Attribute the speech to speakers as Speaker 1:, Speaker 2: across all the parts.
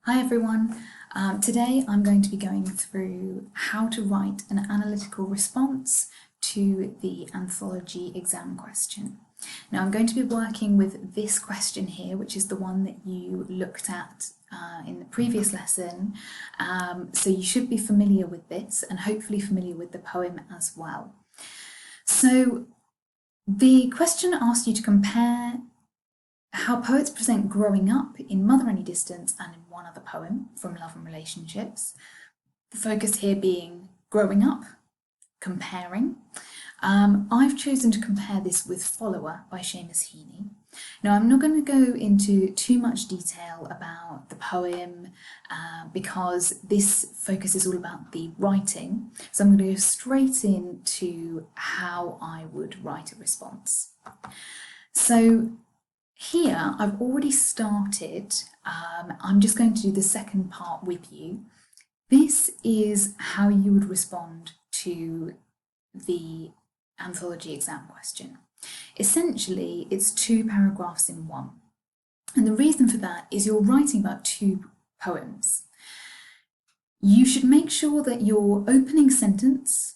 Speaker 1: Hi everyone. Today I'm going to be going through how to write an analytical response to the anthology exam question. Now I'm going to be working with this question here, which is the one that you looked at in the previous lesson. So you should be familiar with this and hopefully familiar with the poem as well. So the question asked you to compare how poets present growing up in Mother Any Distance and in one other poem from Love and Relationships. The focus here being growing up, comparing. I've chosen to compare this with Follower by Seamus Heaney. Now, I'm not going to go into too much detail about the poem because this focus is all about the writing. So I'm going to go straight into how I would write a response. So here I've already started, I'm just going to do the second part with you. This is how you would respond to the anthology exam question. Essentially, it's 2 paragraphs in one. And the reason for that is you're writing about 2 poems. You should make sure that your opening sentence,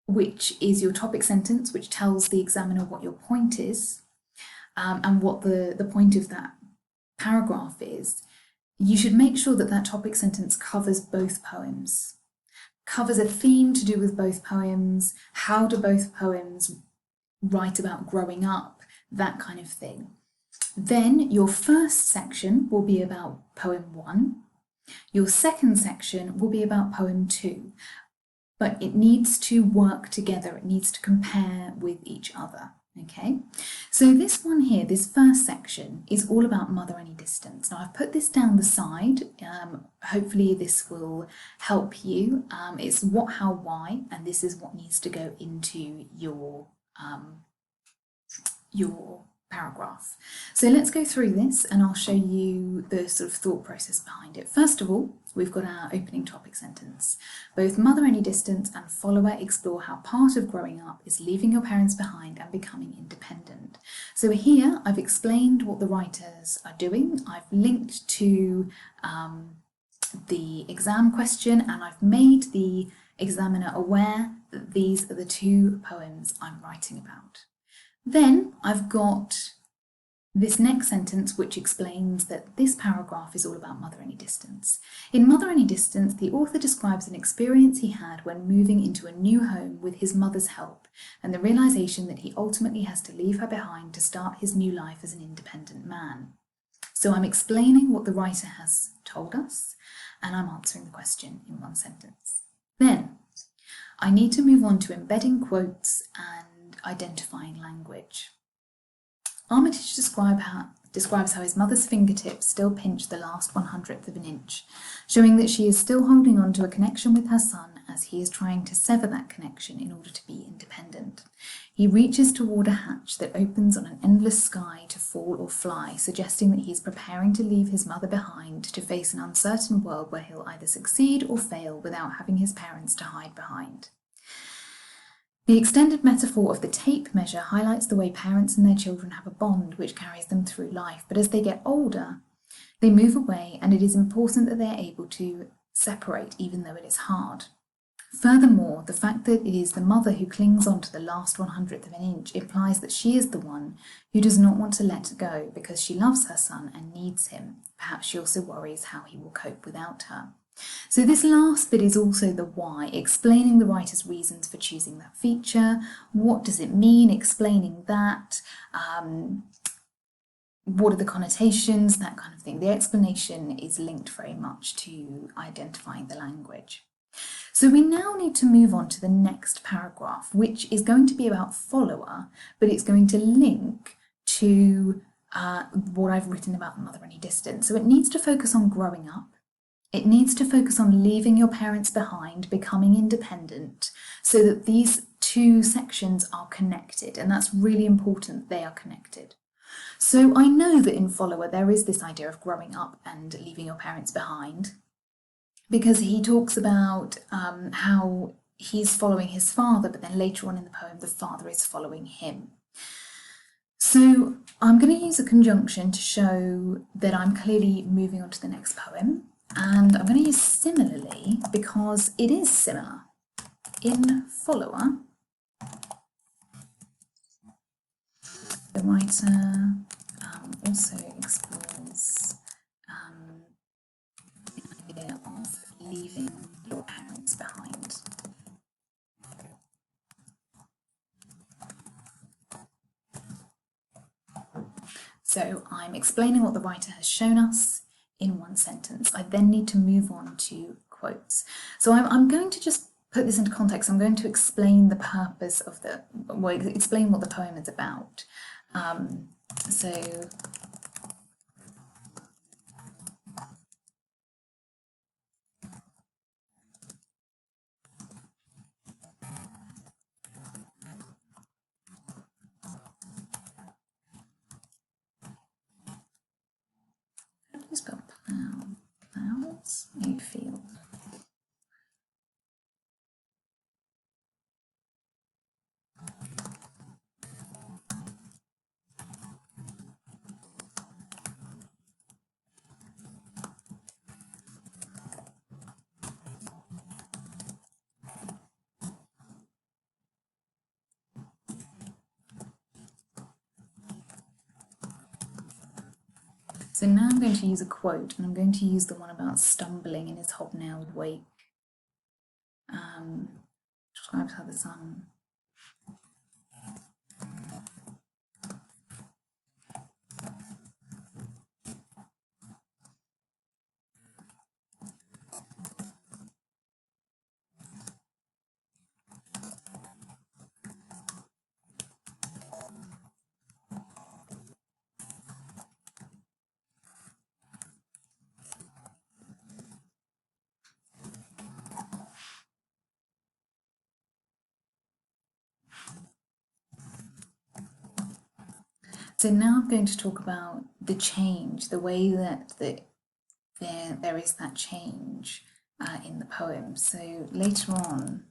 Speaker 1: which is your topic sentence, which tells the examiner what your point is, and what the point of that paragraph is, you should make sure that that topic sentence covers both poems, covers a theme to do with both poems, how do both poems write about growing up, that kind of thing. Then your first section will be about poem 1, your second section will be about poem 2, but it needs to work together, it needs to compare with each other. Okay, so this one here, this first section, is all about Mother Any Distance. Now I've put this down the side, hopefully this will help you. It's what, how, why, and this is what needs to go into your paragraph. So let's go through this and I'll show you the sort of thought process behind it. First of all, we've got our opening topic sentence. Both Mother Any Distance and Follower explore how part of growing up is leaving your parents behind and becoming independent. So here I've explained what the writers are doing. I've linked to the exam question and I've made the examiner aware that these are the 2 poems I'm writing about. Then I've got this next sentence which explains that this paragraph is all about Mother Any Distance. In Mother Any Distance, the author describes an experience he had when moving into a new home with his mother's help and the realization that he ultimately has to leave her behind to start his new life as an independent man. So I'm explaining what the writer has told us and I'm answering the question in one sentence. Then I need to move on to embedding quotes and identifying language. Armitage describes how his mother's fingertips still pinch the last 1/100th of an inch, showing that she is still holding on to a connection with her son as he is trying to sever that connection in order to be independent. He reaches toward a hatch that opens on an endless sky to fall or fly, suggesting that he is preparing to leave his mother behind to face an uncertain world where he'll either succeed or fail without having his parents to hide behind. The extended metaphor of the tape measure highlights the way parents and their children have a bond which carries them through life, but as they get older, they move away and it is important that they are able to separate even though it is hard. Furthermore, the fact that it is the mother who clings on to the last 1/100th of an inch implies that she is the one who does not want to let go because she loves her son and needs him. Perhaps she also worries how he will cope without her. So this last bit is also the why, explaining the writer's reasons for choosing that feature, what does it mean, explaining that, what are the connotations, that kind of thing. The explanation is linked very much to identifying the language. So we now need to move on to the next paragraph, which is going to be about Follower, but it's going to link to what I've written about Mother Any Distance. So it needs to focus on growing up. It needs to focus on leaving your parents behind, becoming independent, so that these 2 sections are connected, and that's really important, they are connected. So I know that in Follower there is this idea of growing up and leaving your parents behind, because he talks about how he's following his father, but then later on in the poem the father is following him. So I'm going to use a conjunction to show that I'm clearly moving on to the next poem, and I'm going to use similarly because it is similar. In follower, the writer also explores the idea of leaving your parents behind. So I'm explaining what the writer has shown us in one sentence. I then need to move on to quotes. So I'm going to just put this into context. I'm going to explain the purpose of explain what the poem is about. So how do you spell plough? Clouds, a field. So now I'm going to use a quote, and I'm going to use the one about stumbling in his hobnailed wake. Describes how the sun So now I'm going to talk about the change, the way that there is that change in the poem. So later on,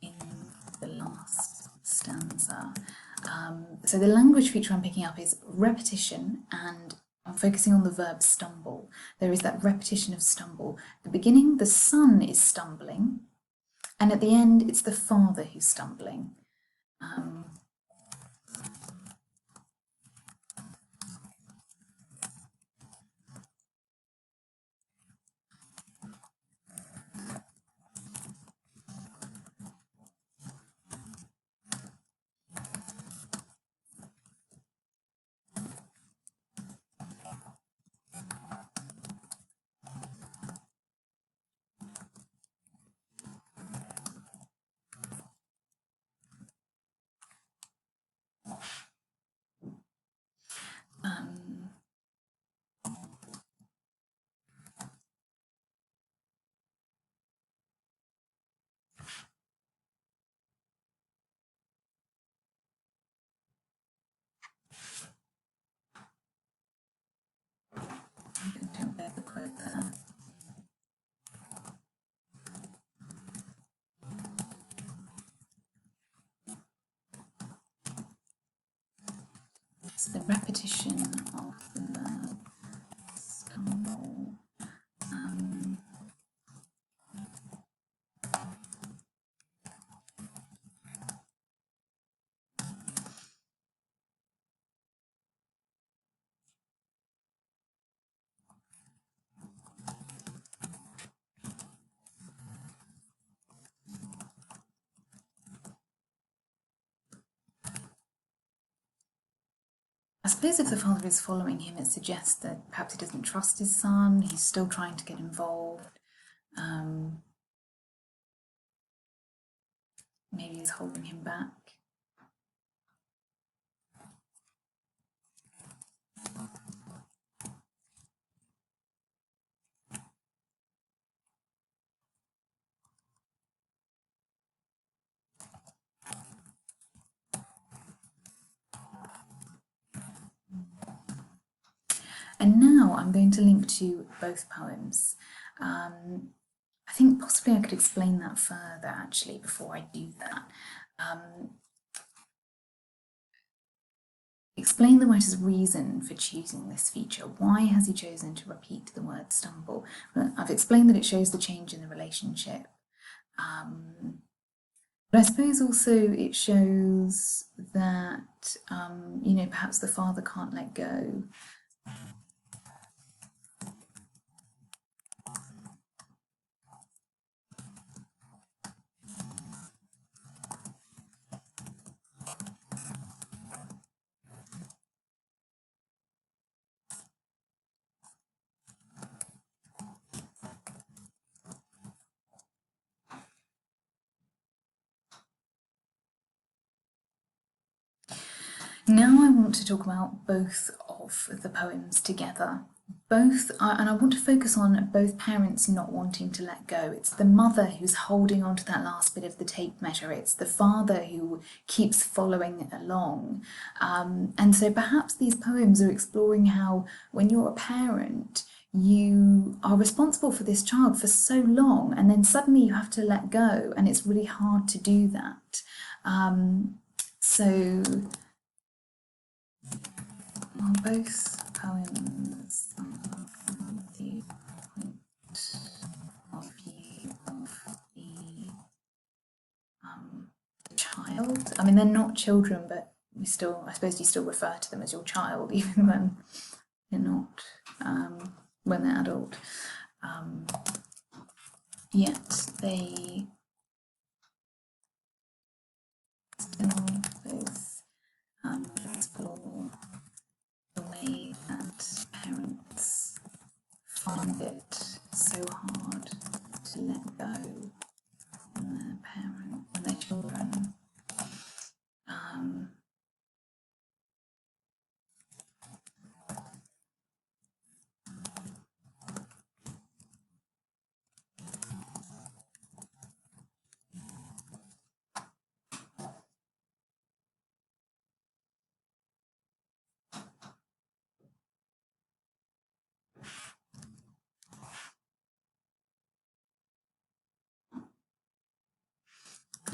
Speaker 1: in the last stanza, so the language feature I'm picking up is repetition, and I'm focusing on the verb stumble. There is that repetition of stumble. At the beginning, the son is stumbling, and at the end, it's the father who's stumbling. Don't bear the quote there. It's the repetition of the verb stumble. I suppose if the father is following him, it suggests that perhaps he doesn't trust his son, he's still trying to get involved. Maybe he's holding him back. And now I'm going to link to both poems. I think possibly I could explain that further actually before I do that. explain the writer's reason for choosing this feature. Why has he chosen to repeat the word stumble? Well, I've explained that it shows the change in the relationship. But I suppose also it shows that, perhaps the father can't let go. Now I want to talk about both of the poems together. And I want to focus on both parents not wanting to let go. It's the mother who's holding on to that last bit of the tape measure. It's the father who keeps following along. And so perhaps these poems are exploring how, when you're a parent, you are responsible for this child for so long, and then suddenly you have to let go, and it's really hard to do that. So both poems are from the point of view of the child. I mean, they're not children, but I suppose you still refer to them as your child, even when they're not, when they're adult. Yet they still both explore the way that parents find it so hard to let go when their children.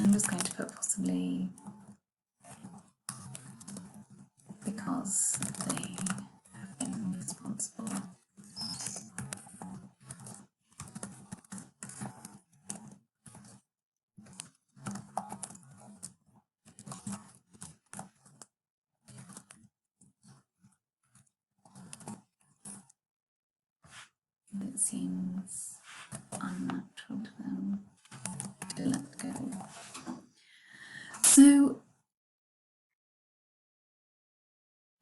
Speaker 1: I'm just going to put possibly because they have been responsible. It seems unnatural to them to let go. So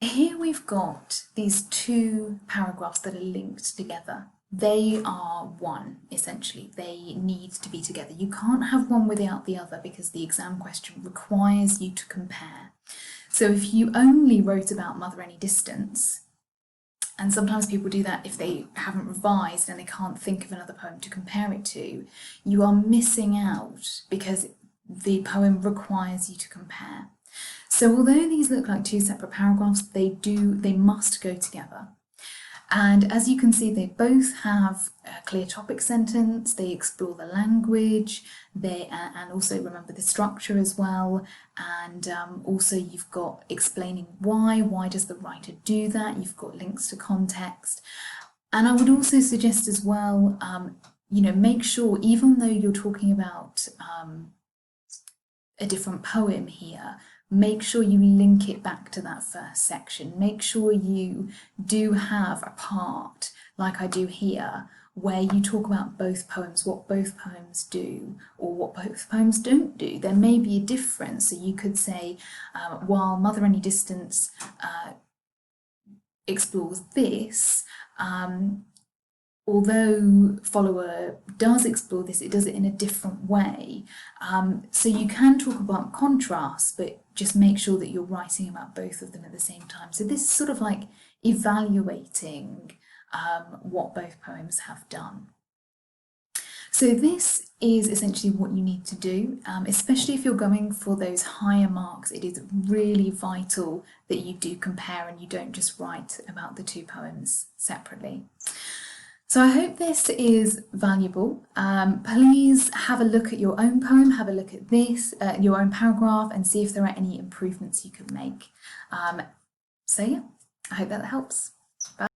Speaker 1: here we've got these two paragraphs that are linked together. They are one, essentially. They need to be together. You can't have one without the other because the exam question requires you to compare. So if you only wrote about Mother Any Distance, and sometimes people do that if they haven't revised and they can't think of another poem to compare it to, you are missing out because the poem requires you to compare. So although these look like two separate paragraphs, they must go together. And as you can see, they both have a clear topic sentence, they explore the language, and also remember the structure as well, and also you've got explaining why does the writer do that, you've got links to context. And I would also suggest as well, make sure, even though you're talking about a different poem here, make sure you link it back to that first section. Make sure you do have a part, like I do here, where you talk about both poems, what both poems do, or what both poems don't do. There may be a difference. So you could say, while Mother Any Distance explores this, although Follower does explore this, it does it in a different way. So you can talk about contrast, but just make sure that you're writing about both of them at the same time. So this is sort of like evaluating what both poems have done. So this is essentially what you need to do, especially if you're going for those higher marks. It is really vital that you do compare and you don't just write about the two poems separately. So I hope this is valuable. Please have a look at your own poem, have a look at this, your own paragraph, and see if there are any improvements you could make. So yeah, I hope that helps. Bye.